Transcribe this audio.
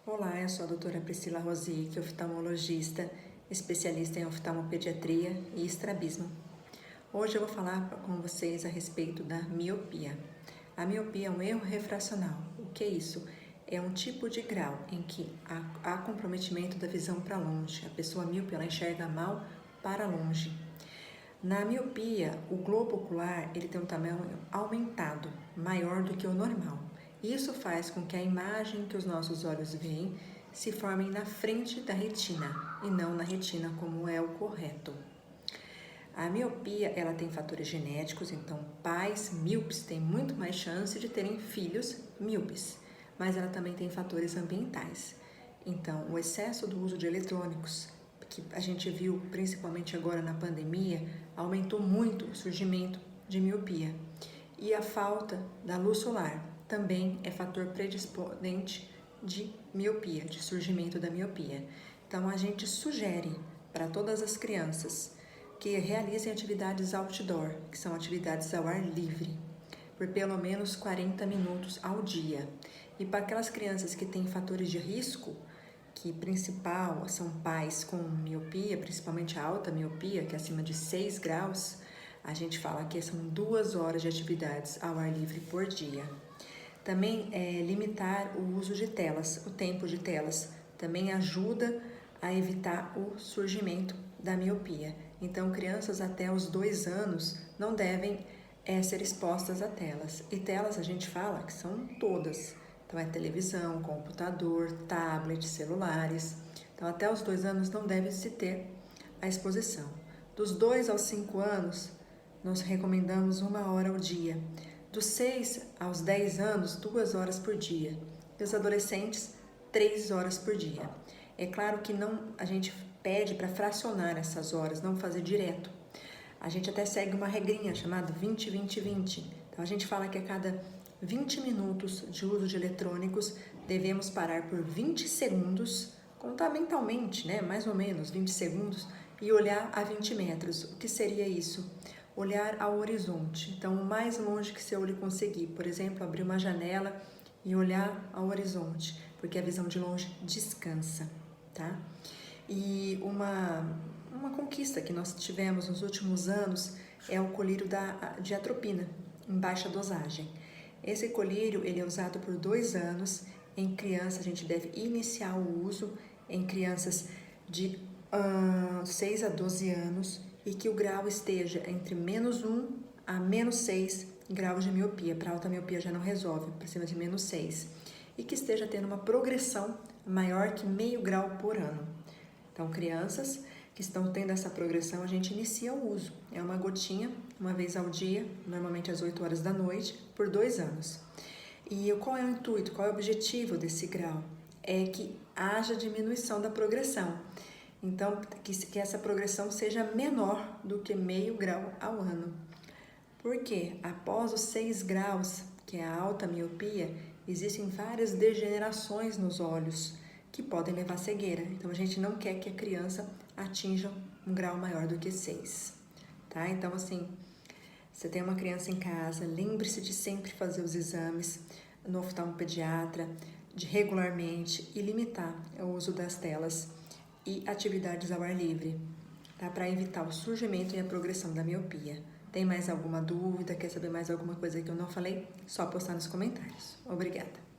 Olá, eu sou a doutora Priscila Rosic, oftalmologista, especialista em oftalmopediatria e estrabismo. Hoje eu vou falar com vocês a respeito da miopia. A miopia é um erro refracional. O que é isso? É um tipo de grau em que há comprometimento da visão para longe. A pessoa míope, ela enxerga mal para longe. Na miopia, o globo ocular ele tem um tamanho aumentado, maior do que o normal. Isso faz com que a imagem que os nossos olhos veem se formem na frente da retina e não na retina como é o correto. A miopia ela tem fatores genéticos, então pais míopes têm muito mais chance de terem filhos míopes, mas ela também tem fatores ambientais. Então, o excesso do uso de eletrônicos, que a gente viu principalmente agora na pandemia, aumentou muito o surgimento de miopia. E a falta da luz solar também é fator predisponente de miopia, de surgimento da miopia. Então, a gente sugere para todas as crianças que realizem atividades outdoor, que são atividades ao ar livre, por pelo menos 40 minutos ao dia. E para aquelas crianças que têm fatores de risco, que principal são pais com miopia, principalmente a alta miopia, que é acima de 6 graus, a gente fala que são 2 horas de atividades ao ar livre por dia. Também limitar o uso de telas, o tempo de telas, também ajuda a evitar o surgimento da miopia. Então, crianças até os 2 anos não devem ser expostas a telas. E telas a gente fala que são todas. Então, é televisão, computador, tablet, celulares. Então, até os 2 anos não deve se ter a exposição. Dos 2 aos 5 anos, nós recomendamos 1 hora ao dia. Dos 6 aos 10 anos, 2 horas por dia. E os adolescentes, 3 horas por dia. É claro que a gente pede para fracionar essas horas, não fazer direto. A gente até segue uma regrinha chamada 20-20-20. Então, a gente fala que a cada 20 minutos de uso de eletrônicos, devemos parar por 20 segundos, contar mentalmente, né? Mais ou menos 20 segundos, e olhar a 20 metros. O que seria isso? Olhar ao horizonte. Então, o mais longe que seu olho conseguir. Por exemplo, abrir uma janela e olhar ao horizonte, porque a visão de longe descansa, tá? E uma conquista que nós tivemos nos últimos anos é o colírio de atropina, em baixa dosagem. Esse colírio ele é usado por 2 anos. Em criança, a gente deve iniciar o uso em crianças de 6 a 12 anos e que o grau esteja entre -1 a -6 graus de miopia. Para alta miopia já não resolve, para cima de -6. E que esteja tendo uma progressão maior que meio grau por ano. Então, crianças que estão tendo essa progressão, a gente inicia o uso. É uma gotinha, uma vez ao dia, normalmente às 8 horas da noite, por 2 anos. E qual é o intuito, qual é o objetivo desse grau? É que haja diminuição da progressão. Então, que essa progressão seja menor do que meio grau ao ano. Porque após os 6 graus, que é a alta miopia, existem várias degenerações nos olhos que podem levar à cegueira. Então, a gente não quer que a criança atinja um grau maior do que 6, tá? Então, assim, você tem uma criança em casa, lembre-se de sempre fazer os exames no oftalmopediatra, de regularmente e limitar o uso das telas e atividades ao ar livre, tá? Para evitar o surgimento e a progressão da miopia. Tem mais alguma dúvida? Quer saber mais alguma coisa que eu não falei? Só postar nos comentários. Obrigada!